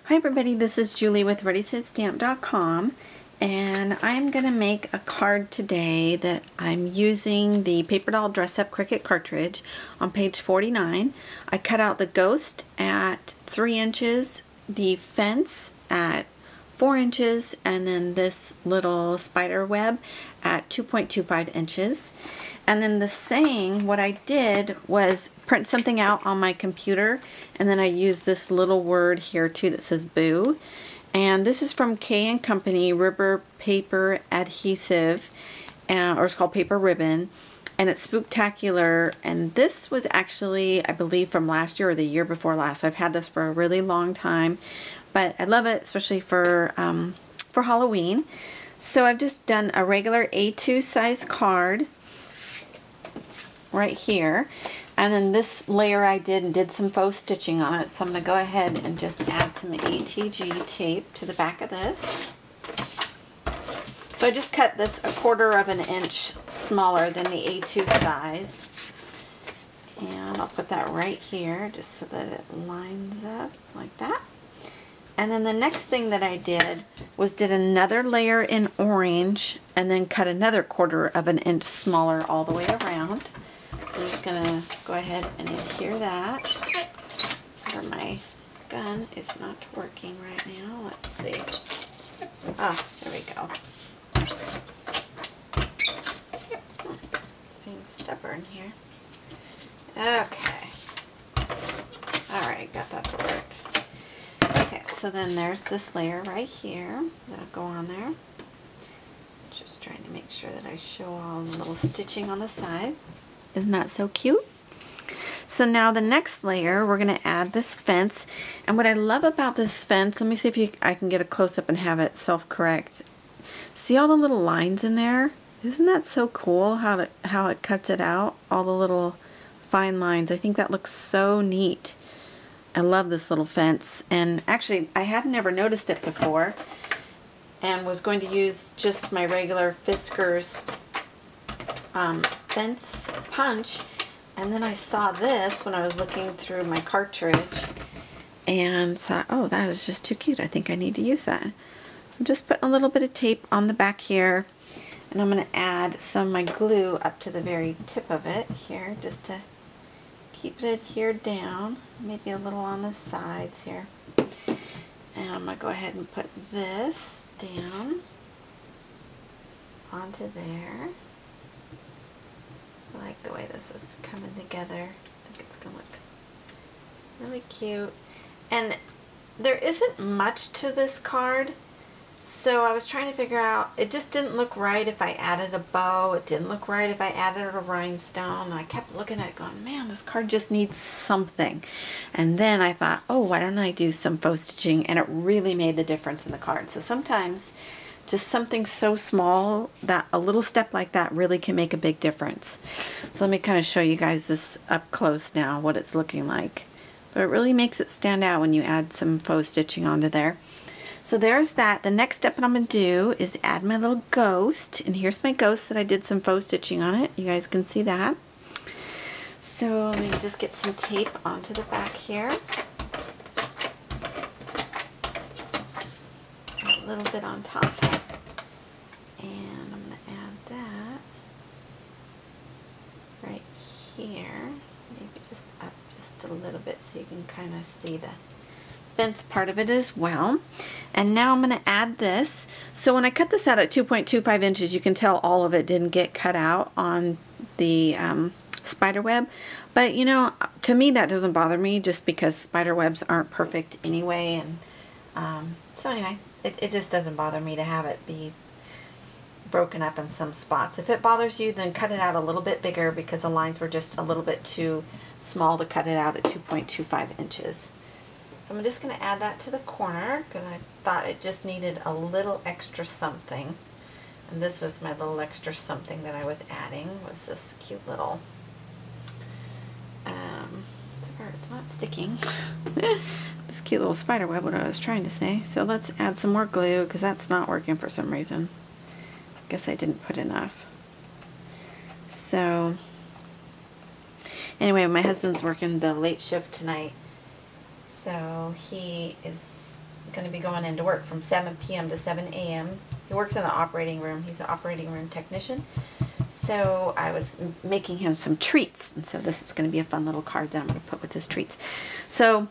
Hi everybody, this is Julie with ReadySetStamp.com, and I'm going to make a card today that I'm using the Paper Doll Dress Up Cricut cartridge on page 49. I cut out the ghost at 3 inches, the fence at 4 inches, and then this little spider web at 2.25 inches. And then the saying, what I did was print something out on my computer, and then I used this little word here too that says boo. And this is from K & Company Ribber Paper Adhesive, or it's called Paper Ribbon, and it's Spooktacular. And this was actually, I believe, from last year or the year before last. I've had this for a really long time, but I love it, especially for Halloween. So I've just done a regular A2 size card right here, and then this layer I did some faux stitching on it, so I'm going to go ahead and just add some ATG tape to the back of this. So I just cut this 1/4 of an inch smaller than the A2 size, and I'll put that right here just so that it lines up like that. And then the next thing that I did was did another layer in orange and then cut another 1/4 of an inch smaller all the way around. I'm just going to go ahead and adhere that. Or my gun is not working right now. Let's see. Ah, there we go. It's being stubborn here. Okay. Alright, got that to work. Okay, so then there's this layer right here that'll go on there. Just trying to make sure that I show all the little stitching on the side. Isn't that so cute? So now the next layer, we're going to add this fence. And what I love about this fence, let me see if I can get a close-up and have it self-correct. See all the little lines in there? Isn't that so cool how it cuts it out? All the little fine lines. I think that looks so neat. I love this little fence. And actually, I had never noticed it before and was going to use just my regular Fiskars fence punch, and then I saw this when I was looking through my cartridge and thought, oh, that is just too cute. I think I need to use that. So I'm just putting a little bit of tape on the back here, and I'm going to add some of my glue up to the very tip of it here just to keep it adhered down, maybe a little on the sides here. And I'm going to go ahead and put this down onto there. I like the way this is coming together. I think it's going to look really cute. And there isn't much to this card, so I was trying to figure out, it just didn't look right if I added a bow. It didn't look right if I added a rhinestone. And I kept looking at it going, man, this card just needs something. And then I thought, oh, why don't I do some faux stitching? And it really made the difference in the card. So sometimes just something so small, that a little step like that really can make a big difference. So let me kind of show you guys this up close now, what it's looking like. But it really makes it stand out when you add some faux stitching onto there. So there's that. The next step that I'm going to do is add my little ghost. And here's my ghost that I did some faux stitching on it. You guys can see that. So let me just get some tape onto the back here. A little bit on top. And I'm going to add that right here. Maybe just up just a little bit so you can kind of see the fence part of it as well. And now I'm going to add this. So when I cut this out at 2.25 inches, you can tell all of it didn't get cut out on the spider web. But you know, to me that doesn't bother me, just because spider webs aren't perfect anyway. And so anyway, it just doesn't bother me to have it be broken up in some spots. If it bothers you, then cut it out a little bit bigger, because the lines were just a little bit too small to cut it out at 2.25 inches. So I'm just going to add that to the corner because I thought it just needed a little extra something. And this was my little extra something that I was adding, was this cute little, so far it's not sticking, this cute little spider web, what I was trying to say. So let's add some more glue because that's not working for some reason. Guess I didn't put enough. So anyway, my husband's working the late shift tonight, so he is going to be going into work from 7 p.m. to 7 a.m. He works in the operating room. He's an operating room technician. So I was making him some treats, and so this is going to be a fun little card that I'm going to put with his treats. So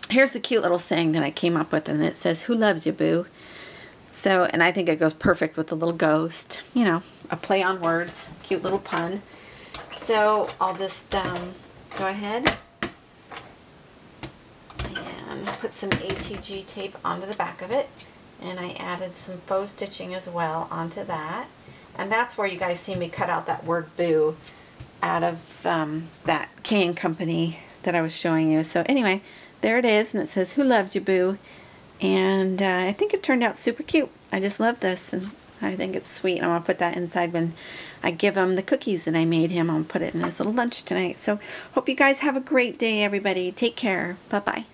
here's the cute little saying that I came up with, and it says, "Who loves you, boo?" So, and I think it goes perfect with the little ghost, you know, a play on words, cute little pun. So I'll just go ahead and put some ATG tape onto the back of it, and I added some faux stitching as well onto that. And that's where you guys see me cut out that word boo out of that K & Company that I was showing you. So anyway, there it is, and it says, "Who loves you, boo?" And I think it turned out super cute. I just love this, and I think it's sweet. I'm going to put that inside when I give him the cookies that I made him. I'll put it in his little lunch tonight. So hope you guys have a great day, everybody. Take care. Bye-bye.